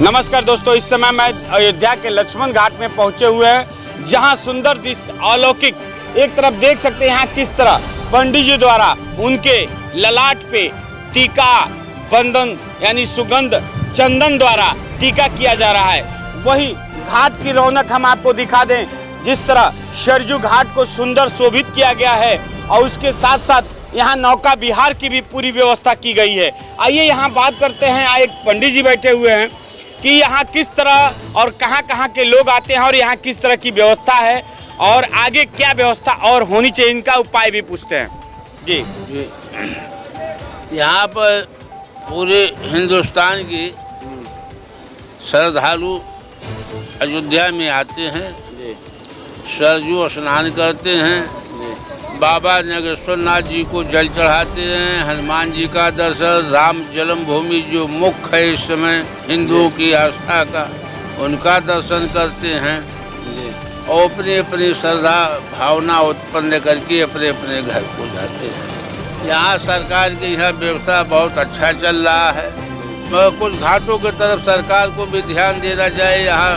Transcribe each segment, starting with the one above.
नमस्कार दोस्तों, इस समय मैं अयोध्या के लक्ष्मण घाट में पहुंचे हुए हैं, जहां सुंदर दृश्य अलौकिक। एक तरफ देख सकते हैं यहाँ किस तरह पंडित जी द्वारा उनके ललाट पे टीका बंधन यानी सुगंध चंदन द्वारा टीका किया जा रहा है। वही घाट की रौनक हम आपको दिखा दें, जिस तरह सरयू घाट को सुंदर शोभित किया गया है और उसके साथ साथ यहाँ नौका विहार की भी पूरी व्यवस्था की गई है। आइए यहाँ बात करते हैं, एक पंडित जी बैठे हुए हैं कि यहाँ किस तरह और कहाँ के लोग आते हैं और यहाँ किस तरह की व्यवस्था है और आगे क्या व्यवस्था और होनी चाहिए, इनका उपाय भी पूछते हैं। जी यहाँ पर पूरे हिंदुस्तान के श्रद्धालु अयोध्या में आते हैं, सरयू स्नान करते हैं, बाबा नागेश्वर नाथ जी को जल चढ़ाते हैं, हनुमान जी का दर्शन, राम जन्मभूमि जो मुख्य है इस समय हिंदुओं की आस्था का, उनका दर्शन करते हैं और अपनी अपनी श्रद्धा भावना उत्पन्न करके अपने अपने घर को जाते हैं। यहाँ सरकार की यह व्यवस्था बहुत अच्छा चल रहा है, मगर कुछ घाटों की तरफ सरकार को भी ध्यान देना चाहिए। यहाँ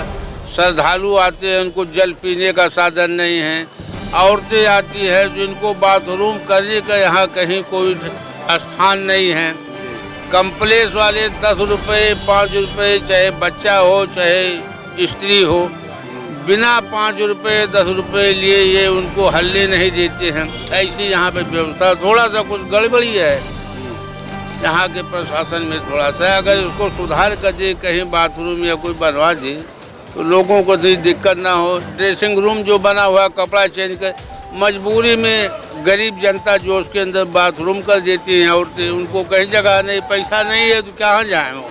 श्रद्धालु आते हैं, उनको जल पीने का साधन नहीं है, औरतें आती है जिनको बाथरूम करने का यहाँ कहीं कोई स्थान नहीं है। कम्प्लेक्स वाले 10 रुपये 5 रुपये, चाहे बच्चा हो चाहे स्त्री हो, बिना 5 रुपये 10 रुपये लिए ये उनको हल्ले नहीं देते हैं। ऐसी यहाँ पे व्यवस्था थोड़ा सा कुछ गड़बड़ी है यहाँ के प्रशासन में। थोड़ा सा अगर उसको सुधार कर दे, कहीं बाथरूम या कोई बनवा दे तो लोगों को कोई दिक्कत ना हो। ड्रेसिंग रूम जो बना हुआ कपड़ा चेंज कर, मजबूरी में गरीब जनता जो उसके अंदर बाथरूम कर देती हैं औरतें, उनको कहीं जगह नहीं, पैसा नहीं है तो कहाँ जाएँ वो।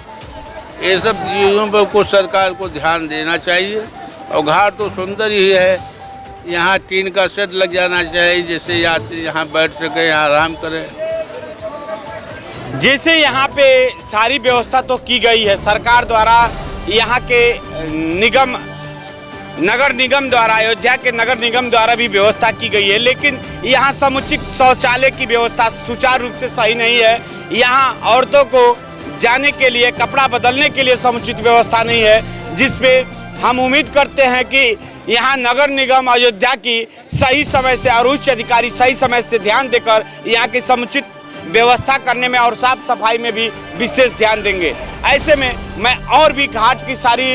ये सब चीज़ों पर कुछ सरकार को ध्यान देना चाहिए। और घाट तो सुंदर ही है, यहाँ टीन का सेट लग जाना चाहिए जिससे यात्री यहाँ बैठ सके, यहाँ आराम करें। जैसे यहाँ पे सारी व्यवस्था तो की गई है सरकार द्वारा, यहाँ के नगर निगम द्वारा, अयोध्या के नगर निगम द्वारा भी व्यवस्था की गई है, लेकिन यहाँ समुचित शौचालय की व्यवस्था सुचारू रूप से सही नहीं है। यहाँ औरतों को जाने के लिए, कपड़ा बदलने के लिए समुचित व्यवस्था नहीं है, जिसपे हम उम्मीद करते हैं कि यहाँ नगर निगम अयोध्या की सही समय से और उच्च अधिकारी सही समय से ध्यान देकर यहाँ की समुचित व्यवस्था करने में और साफ सफाई में भी विशेष ध्यान देंगे। ऐसे में मैं और भी घाट की सारी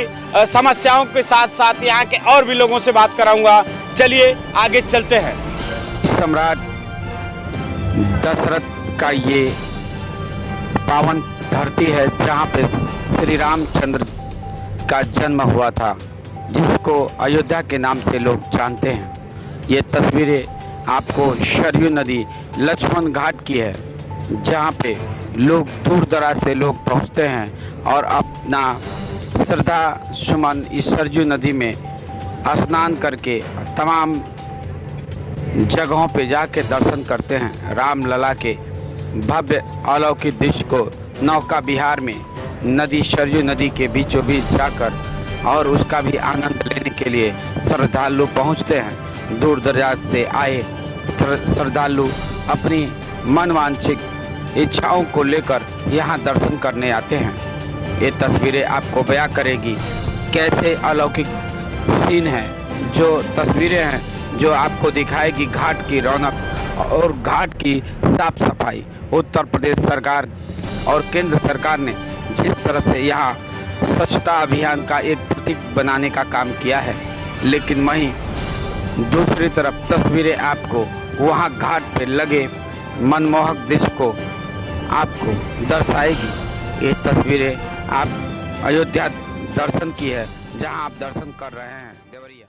समस्याओं के साथ साथ यहाँ के और भी लोगों से बात कराऊंगा। चलिए आगे चलते हैं। सम्राट दशरथ का ये पावन धरती है जहाँ पे श्री रामचंद्र का जन्म हुआ था, जिसको अयोध्या के नाम से लोग जानते हैं। ये तस्वीरें आपको सरयू नदी लक्ष्मण घाट की है, जहाँ पे लोग दूर दराज से लोग पहुँचते हैं और अपना श्रद्धा सुमन इस सरयू नदी में स्नान करके तमाम जगहों पे जाके दर्शन करते हैं। रामलला के भव्य अलौकिक दृश्य को नौका विहार में नदी सरयू नदी के बीचों बीच जाकर और उसका भी आनंद लेने के लिए श्रद्धालु पहुँचते हैं। दूर दराज से आए श्रद्धालु अपनी मनवांछित इच्छाओं को लेकर यहाँ दर्शन करने आते हैं। ये तस्वीरें आपको बयां करेगी कैसे अलौकिक सीन है, जो तस्वीरें हैं जो आपको दिखाएगी घाट की रौनक और घाट की साफ सफाई। उत्तर प्रदेश सरकार और केंद्र सरकार ने जिस तरह से यहाँ स्वच्छता अभियान का एक प्रतीक बनाने का काम किया है, लेकिन वहीं दूसरी तरफ तस्वीरें आपको वहाँ घाट पे लगे मनमोहक दृश्य को आपको दर्शाएगी। ये तस्वीरें आप अयोध्या दर्शन की है, जहाँ आप दर्शन कर रहे हैं देवरिया।